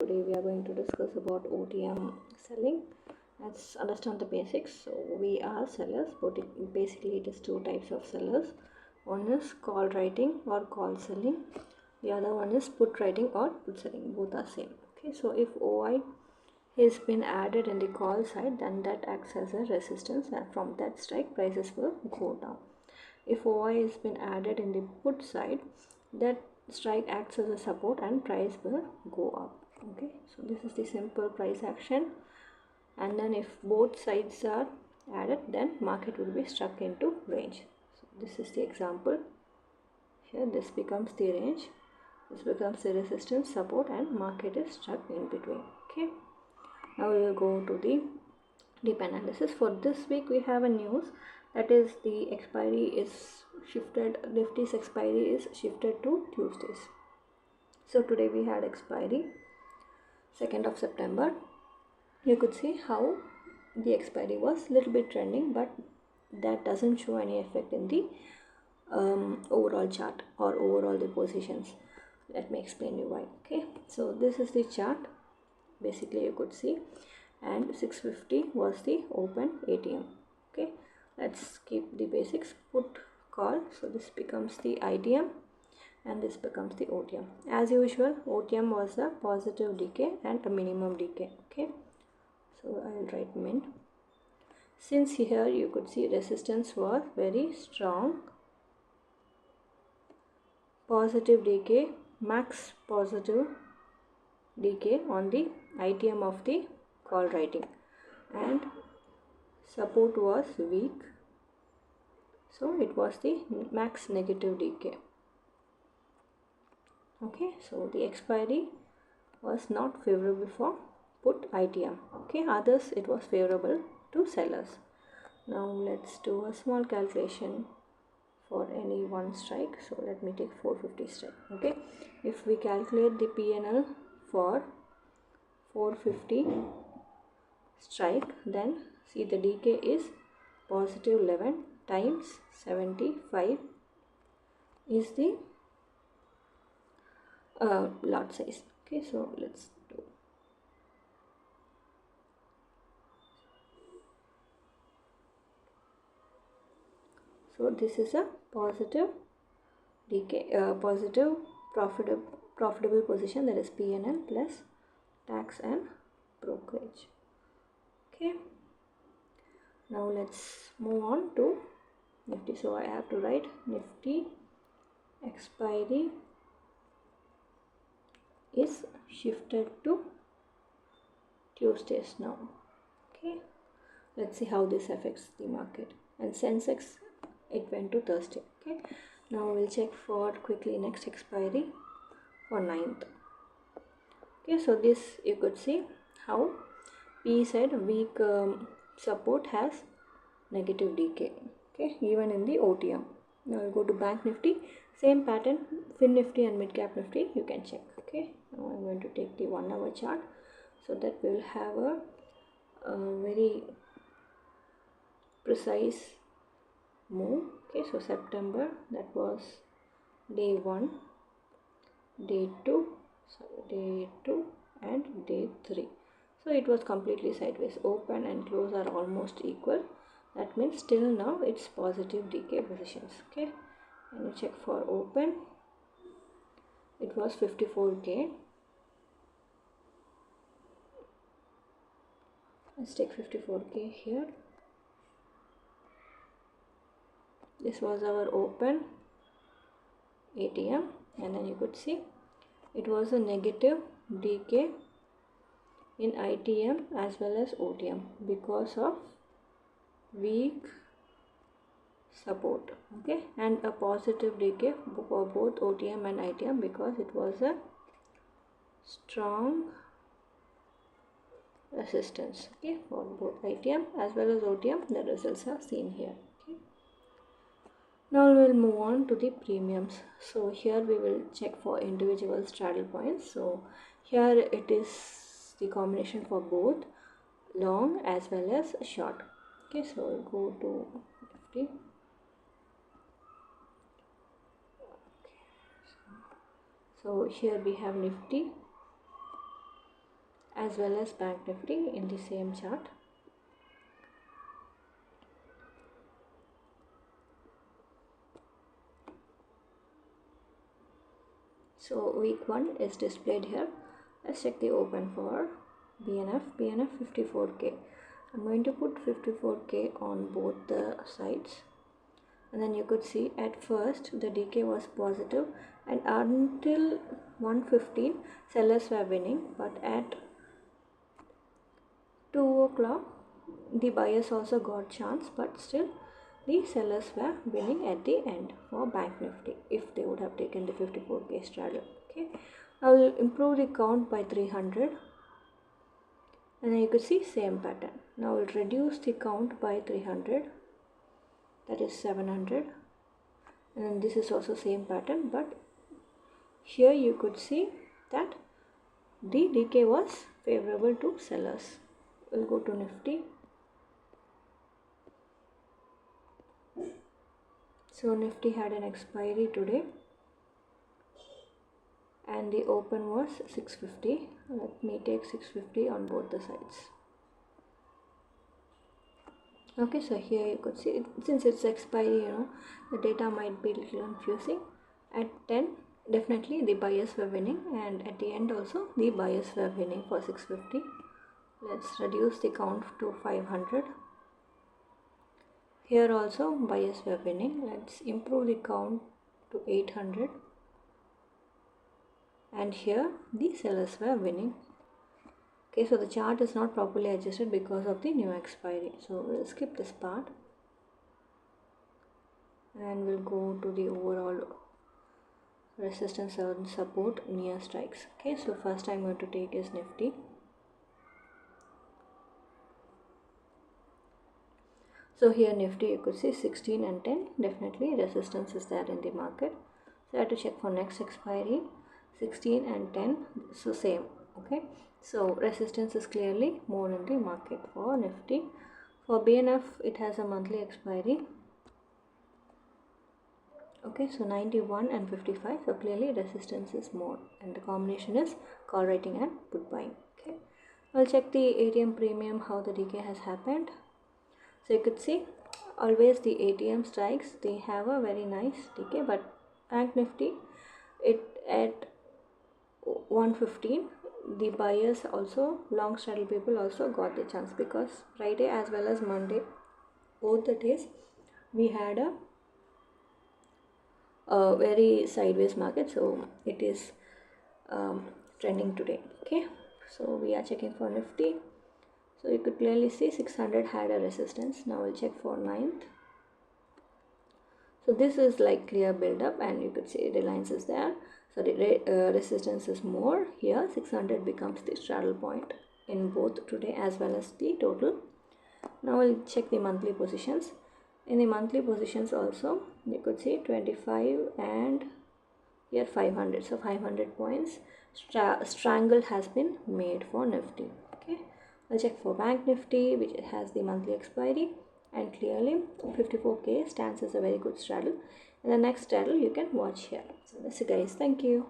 Today we are going to discuss about OTM selling. Let's understand the basics. So we are sellers, but basically it is two types of sellers. One is call writing or call selling. The other one is put writing or put selling. Both are same. Okay, so if OI has been added in the call side, then that acts as a resistance, and from that strike prices will go down. If OI has been added in the put side, that strike acts as a support and price will go up. Okay, so this is the simple price action. And then if both sides are added, then market will be struck into range. So this is the example. Here this becomes the range, this becomes the resistance, support, and market is struck in between. Okay, now we will go to the deep analysis. For this week we have a news, that is the expiry is shifted. Nifty's expiry is shifted to Tuesdays. So today we had expiry 2nd of September. You could see how the expiry was little bit trending, but that doesn't show any effect in the overall chart or overall the positions. Let me explain you why. Okay, so this is the chart. Basically you could see, and 650 was the open ATM. Okay, let's keep the basics. Put call, so this becomes the ITM and this becomes the OTM. As usual, OTM was a positive decay and a minimum decay. Okay, so I will write min. Since here you could see resistance was very strong, positive decay, max positive decay on the ITM of the call writing, and support was weak, so it was the max negative decay. Okay, so the expiry was not favorable for put ITM. Okay, others it was favorable to sellers. Now let's do a small calculation for any one strike. So let me take 450 strike. Okay, if we calculate the PNL for 450 strike, then see the decay is positive 11 times 75 is the lot size. Okay, so let's do. So this is a positive decay, positive profitable position, that is PNL plus tax and brokerage. Okay, now let's move on to Nifty. So I have to write Nifty expiry is shifted to Tuesdays now. Okay, let's see how this affects the market. And Sensex, it went to Thursday. Okay, now we'll check for quickly next expiry for 9th. Okay, so this you could see how P said weak support has negative decay. Okay, even in the OTM. Now we'll go to Bank Nifty, same pattern. Finnifty and Midcap Nifty you can check. Okay, now I'm going to take the 1 hour chart so that we'll have a very precise move. Okay, so September, that was day 1, day 2, and day 3. So it was completely sideways. Open and close are almost equal. That means till now it's positive decay positions. Okay, and you check for open, it was 54k. Let's take 54k here. This was our open ATM, and then you could see it was a negative decay in ITM as well as OTM because of weak support. Okay, and a positive decay for both OTM and ITM because it was a strong resistance. Okay, for both ITM as well as OTM, the results are seen here. Okay, now we'll move on to the premiums. So here we will check for individual straddle points. So here it is the combination for both long as well as short. Okay, so we'll go to Nifty. So here we have Nifty as well as Bank Nifty in the same chart. So week 1 is displayed here. Let's check the open for BNF. BNF 54k. I'm going to put 54k on both the sides. And then you could see at first the decay was positive, and until 1:15 sellers were winning, but at 2 o'clock the buyers also got chance, but still the sellers were winning at the end for Bank Nifty if they would have taken the 54k straddle. Okay, I will improve the count by 300, and then you could see same pattern. Now I will reduce the count by 300, that is 700, and then this is also same pattern, but here you could see that the decay was favorable to sellers. We'll go to Nifty. So Nifty had an expiry today and the open was 650. Let me take 650 on both the sides. Okay, so here you could see since it's expiry, the data might be a little confusing. At 10 definitely the buyers were winning, and at the end also the buyers were winning for 650. Let's reduce the count to 500. Here also buyers were winning. Let's improve the count to 800, and here the sellers were winning. Okay, so the chart is not properly adjusted because of the new expiry, so we'll skip this part and we'll go to the overall resistance and support near strikes. Okay, so first I'm going to take is Nifty. So here Nifty you could see 16 and 10, definitely resistance is there in the market. So I have to check for next expiry. 16 and 10, so same. Okay, so resistance is clearly more in the market for Nifty. For BNF it has a monthly expiry. Okay, so 91 and 55, so clearly resistance is more, and the combination is call writing and put buying. Okay, I'll check the ATM premium, how the decay has happened. So you could see always the ATM strikes, they have a very nice decay, but Bank Nifty, it at 1:15 the buyers also, long straddle people also got the chance, because Friday as well as Monday, both the days we had a very sideways market, so it is trending today. Okay, so we are checking for Nifty. So you could clearly see 600 had a resistance. Now we'll check for 9th. So this is like clear build up, and you could see Reliance is there. So the resistance is more here. 600 becomes the straddle point in both today as well as the total. Now we'll check the monthly positions. In the monthly positions also you could see 25 and here 500. So 500 points strangle has been made for Nifty. Okay, I'll check for Bank Nifty, which has the monthly expiry, and clearly 54k stands as a very good straddle, and the next straddle you can watch here. So that's it guys, thank you.